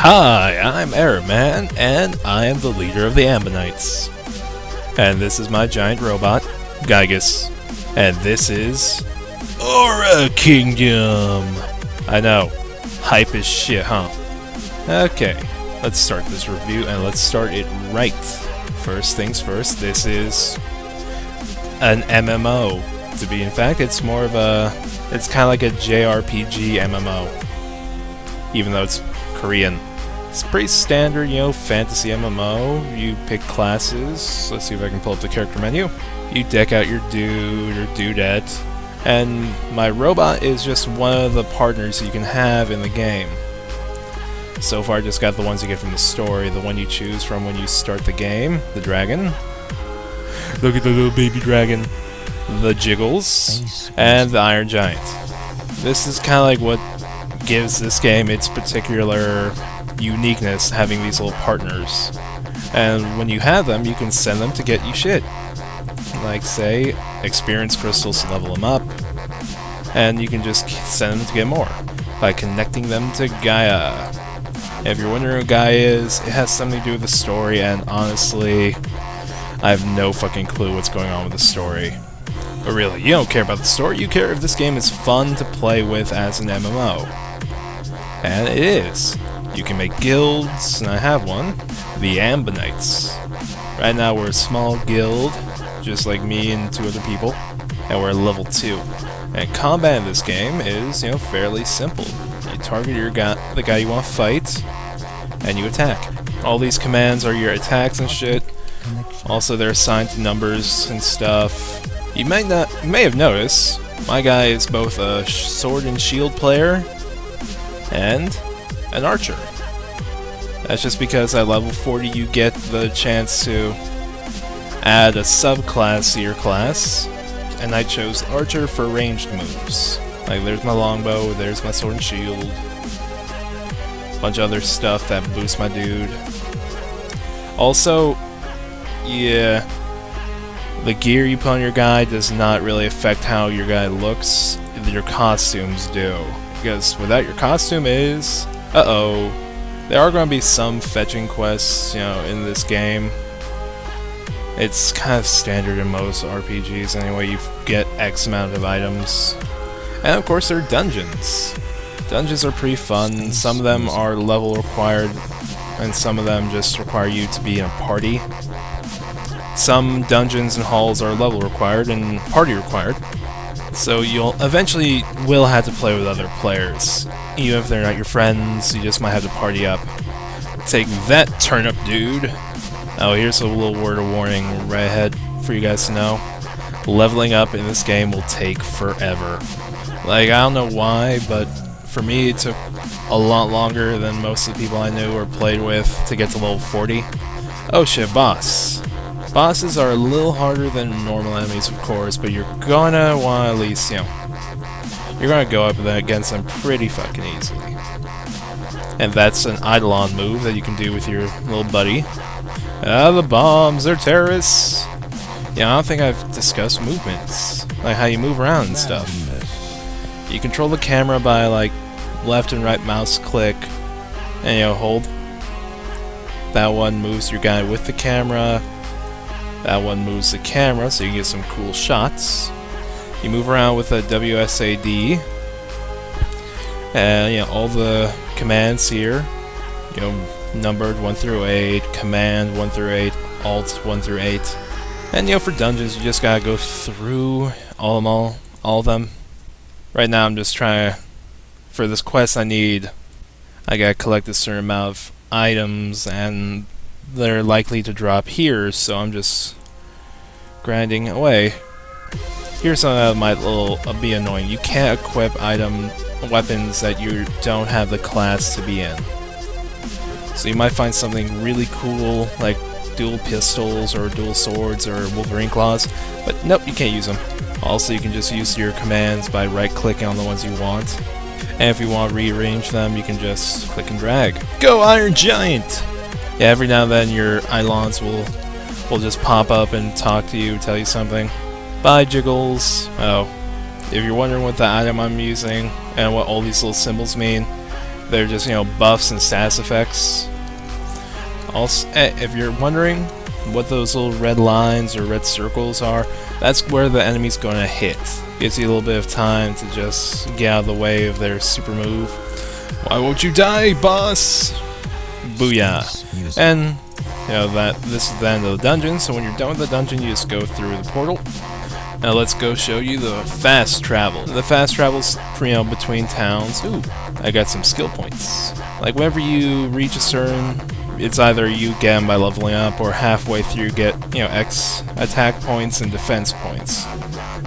Hi, I'm Airman, and I am the leader of the Ambonites. And this is my giant robot, Gygus. And this is... Aura Kingdom! I know, hype as shit, huh? Okay, let's start this review, and let's start it right. First things first, this is... an MMO. To be in fact, it's more of a... it's kind of like a JRPG MMO. Even though it's Korean. It's pretty standard, you know, fantasy MMO. You pick classes. Let's see if I can pull up the character menu. You deck out your dude or dudette. And my robot is just one of the partners you can have in the game. So far I just got the ones you get from the story. The one you choose from when you start the game. The dragon. Look at the little baby dragon. The Jiggles. And the Iron Giant. This is kind of like what gives this game its particular uniqueness, having these little partners. And when you have them, you can send them to get you shit. Like, say, experience crystals to level them up, and you can just send them to get more by connecting them to Gaia. If you're wondering who Gaia is, it has something to do with the story, and honestly, I have no fucking clue what's going on with the story. But really, you don't care about the story, you care if this game is fun to play with as an MMO. And it is. You can make guilds, and I have one, the Ambonites. Right now we're a small guild, just like me and two other people, and we're level 2. And combat in this game is, you know, fairly simple. You target the guy you want to fight, and you attack. All these commands are your attacks and shit. Also, they're assigned to numbers and stuff. You may have noticed, my guy is both a sword and shield player and an archer. That's just because at level 40 you get the chance to add a subclass to your class, and I chose archer for ranged moves. Like, there's my longbow, there's my sword and shield, a bunch of other stuff that boosts my dude. Also, yeah, the gear you put on your guy does not really affect how your guy looks. Your costumes do. Because without your costume is... there are going to be some fetching quests, you know, in this game. It's kind of standard in most RPGs anyway, you get X amount of items. And of course there are dungeons. Dungeons are pretty fun. Some of them are level required, and some of them just require you to be in a party. Some dungeons and halls are level required and party required. So you'll eventually will have to play with other players. Even if they're not your friends, you just might have to party up. Take that, turnip dude! Oh, here's a little word of warning right ahead for you guys to know. Leveling up in this game will take forever. Like, I don't know why, but for me it took a lot longer than most of the people I knew or played with to get to level 40. Oh shit, boss. Bosses are a little harder than normal enemies, of course, but you're gonna want to at least, you know, you're gonna go up against them pretty fucking easily. And that's an Eidolon move that you can do with your little buddy. The bombs, they're terrorists! Yeah, I don't think I've discussed movements, like how you move around and stuff. You control the camera by, like, left and right mouse click, and, you know, hold. That one moves your guy with the camera. That one moves the camera, so you can get some cool shots. You move around with a WSAD, and, you know, all the commands here, you know, numbered 1 through 8, command 1 through 8, alt 1 through 8. And, you know, for dungeons, you just gotta go through all of them. Right now, I'm just trying to, for this quest I gotta collect a certain amount of items, and they're likely to drop here, so I'm just grinding away. Here's something that might be annoying. You can't equip weapons that you don't have the class to be in. So you might find something really cool, like dual pistols or dual swords or Wolverine claws, but nope, you can't use them. Also, you can just use your commands by right-clicking on the ones you want. And if you want to rearrange them, you can just click and drag. Go Iron Giant! Yeah, every now and then your Eidolons will just pop up and talk to you, tell you something. Bye, Jiggles. Oh, if you're wondering what the item I'm using and what all these little symbols mean, They're just, you know, buffs and status effects. Also, if you're wondering what those little red lines or red circles are, that's where the enemy's gonna hit. Gives you a little bit of time to just get out of the way of their super move. Why won't you die, boss? Booyah. And, you know, this is the end of the dungeon, so when you're done with the dungeon, you just go through the portal. Now let's go show you the fast travel. The fast travel's, you know, between towns. Ooh, I got some skill points. Like, whenever you reach a certain, it's either you get them by leveling up, or halfway through you get, you know, X attack points and defense points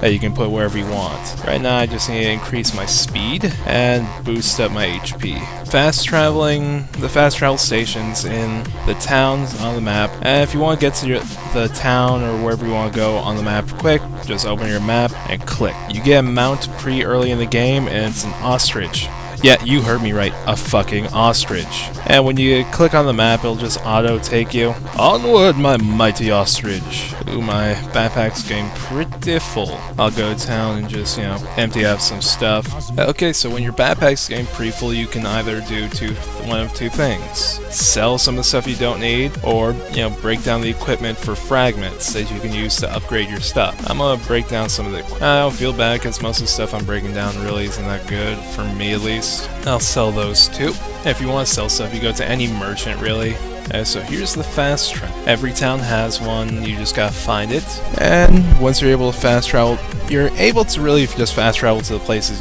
that you can put wherever you want. Right now I just need to increase my speed and boost up my HP. Fast traveling, the fast travel stations in the towns on the map. And if you want to get to the town or wherever you want to go on the map quick, just open your map and click. You get a mount pretty early in the game, and it's an ostrich. Yeah, you heard me right, a fucking ostrich. And when you click on the map, it'll just auto take you. Onward, my mighty ostrich. Ooh, my backpack's getting pretty full. I'll go to town and just, you know, empty out some stuff. Okay, so when your backpack's getting pretty full, you can either do one of two things. Sell some of the stuff you don't need, or, you know, break down the equipment for fragments that you can use to upgrade your stuff. I'm gonna break down some of the equipment. I don't feel bad because most of the stuff I'm breaking down really isn't that good, for me at least. I'll sell those too. If you want to sell stuff, you go to any merchant, really. So here's the fast travel. Every town has one, you just gotta find it. And once you're able to fast travel, you're able to really just fast travel to the places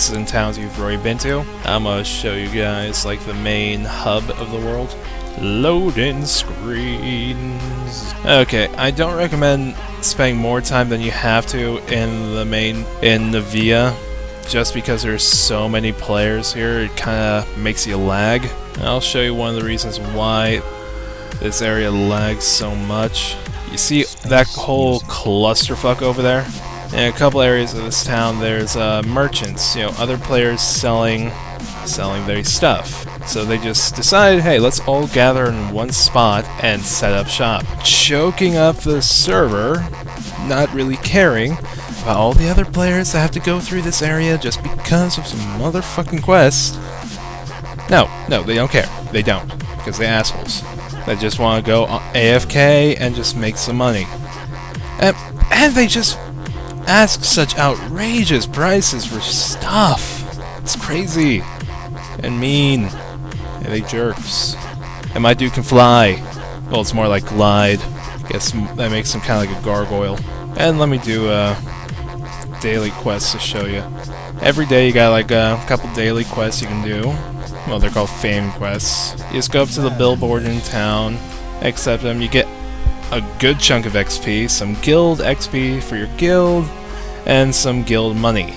and towns you've already been to. I'm gonna show you guys like the main hub of the world. Loading screens. Okay, I don't recommend spending more time than you have to in Navia. Just because there's so many players here, it kinda makes you lag. And I'll show you one of the reasons why this area lags so much. You see that whole clusterfuck over there? In a couple areas of this town, there's merchants, you know, other players selling their stuff. So they just decided, hey, let's all gather in one spot and set up shop. Choking up the server, not really caring about all the other players that have to go through this area just because of some motherfucking quest. No, they don't care. They don't. Because they're assholes. They just want to go AFK and just make some money. And they just ask such outrageous prices for stuff. It's crazy. And mean. And they jerks. And my dude can fly. Well, it's more like glide. I guess that makes him kind of like a gargoyle. And let me do daily quests to show you. Every day you got like a couple daily quests you can do. Well, they're called fame quests. You just go up to the billboard in town, accept them, you get a good chunk of XP, some guild XP for your guild, and some guild money.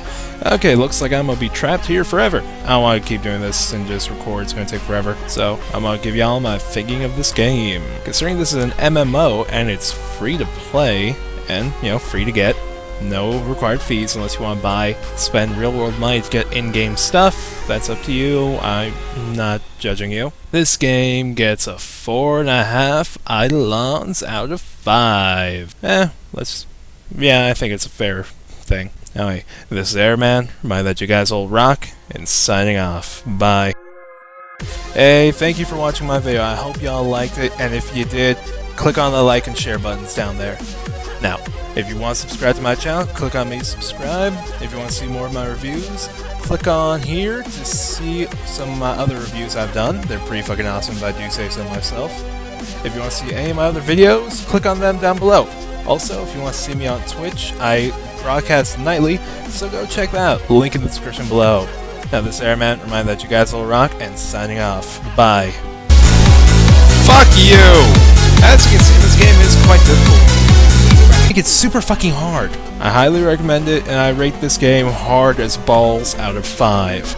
Okay, looks like I'm gonna be trapped here forever. I don't want to keep doing this and just record, it's gonna take forever. So, I'm gonna give y'all my thinking of this game. Considering this is an MMO, and it's free to play, and, you know, free to get. No required fees unless you want to spend real-world money to get in-game stuff. That's up to you. I'm not judging you. This game gets a 4.5 Eidolons out of 5. Yeah, I think it's a fair thing. Anyway, this is Airman. Remind that you guys all rock, and signing off. Bye. Hey, thank you for watching my video. I hope y'all liked it, and if you did, click on the like and share buttons down there. Now, if you want to subscribe to my channel, click on me subscribe. If you want to see more of my reviews, click on here to see some of my other reviews I've done. They're pretty fucking awesome if I do say so myself. If you want to see any of my other videos, click on them down below. Also, if you want to see me on Twitch, I broadcast nightly, so go check that out. Link in the description below. Now, this is Airman. Remind that you guys all rock, and signing off. Bye. Fuck you! As you can see, this game is quite difficult. It's super fucking hard. I highly recommend it, and I rate this game hard as balls out of 5.